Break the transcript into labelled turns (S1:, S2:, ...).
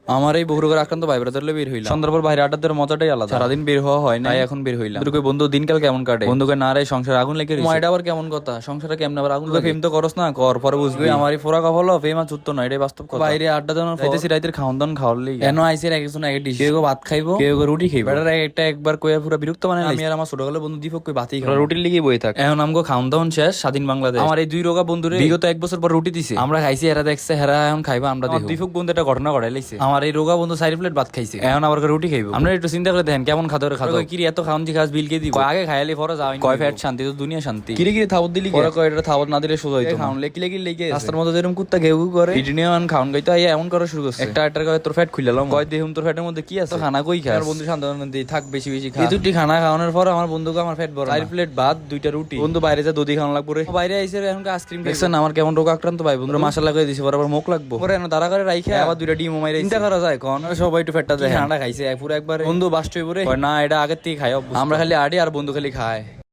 S1: আমার এই বহু রোগের আক্রান্ত ভাই ব্রাদার বের হইলাম সন্ধ্যার পর বাইরে আড্ডা দেওয়ার মজাটাই আলাদা। সারাদিন বের হওয়া হয় না, এখন বের হইলাম। বন্ধু দিনকাল কেমন কাটে? বন্ধুকে না রে সংসার আগুন লেগে রইছে। এটা আবার কেমন কথা? সংসারে কেমন আবার আগুন? ফেম তো করস না, কর পরে বুঝবি। আমারই ফোরা কফল ফেম আর চুত্ত না, এটাই বাস্তব কথা। বাইরে আড্ডা দেওয়ার যাইতেছি রাইতের খাওয়ান দাওয়ান খাওয়ার লাগি। এনো আইসের একজন এক ডিশ, কেউ ভাত খাইবো, কেউ রুটি খাইবো। বেটার একটা একবার কইয়া পুরো বিরক্ত মানে আমি আর আমার ছোটবেলার বন্ধু দীপক কই ভাতই খাই, রুটির লিগেই বই থাক। এখন আমগো খাওয়ান দাওয়ান শেষ, স্বাধীন বাংলাদেশ। আমার এই দুই রোগা বন্ধুরে বিগত 1 বছর পর রুটি দিছে, আমরা খাইছি, এরা দেখছে, হেরা এখন খাইবা আমরা দেখো। দীপক বন্ধু একটা ঘটনা ঘটাই লাইছে, আমার এই রোগা বন্ধু 4 প্লেট ভাত খাইছে, এখন আবার রুটি খাইবো। আমরা একটু চিন্তা করে দেখেন কেমন খাদরে খাদর কি এত খাওয়ান দি খাস বিল কে দিব, আগে খাইলে পরে যাওয়াই কয় ফ্যাট শান্তি তো দুনিয়া শান্তি। কিরে কিরে থাবত দিলি পরে কয় এটা থাবত না দিলে সোজা হইতো। খাওন লেকি লেকি লেগে রাস্তার মধ্যে যেরকম কুত্তা ঘেউ ঘেউ করে ইডনিয়ান খাওন গাইতো আইয়া এমন করা শুরু করছে। একটা আটার কয় তোর ফ্যাট খুইলাম, কয় দেখুন তোর ফ্যাটের মধ্যে কি আছে, খানা কই খাস? আর বন্ধু সান্ত্বনা দেই থাক বেশি বেশি খা। এই দুটি খানা খাওয়ানোর পর আমার বন্ধুকে আমার ফ্যাট বড় 4 প্লেট ভাত 2টা রুটি। বন্ধু বাইরে যা দুধি খাওয়ান লাগবে রে, বাইরে আইছে এখন আইসক্রিম দেখছেন আমার কেমন রোগ আক্রান্ত ভাই বন্ধু মাশাআল্লাহ করে দিছে, বরাবর মুখ লাগবো পরে এনে দাঁড়া করে রাইখা আবার 2টা ডিম মাইরা চিন্তা করা যায় কোন সবাই একটু ফ্যাটটা যায় খানাটা খাইছে পুরো একবার বন্ধু বাস্ট হই পরে না এটা আগের থেকে খাই আমরা খালি আডি আর বন্ধু খালি খায়।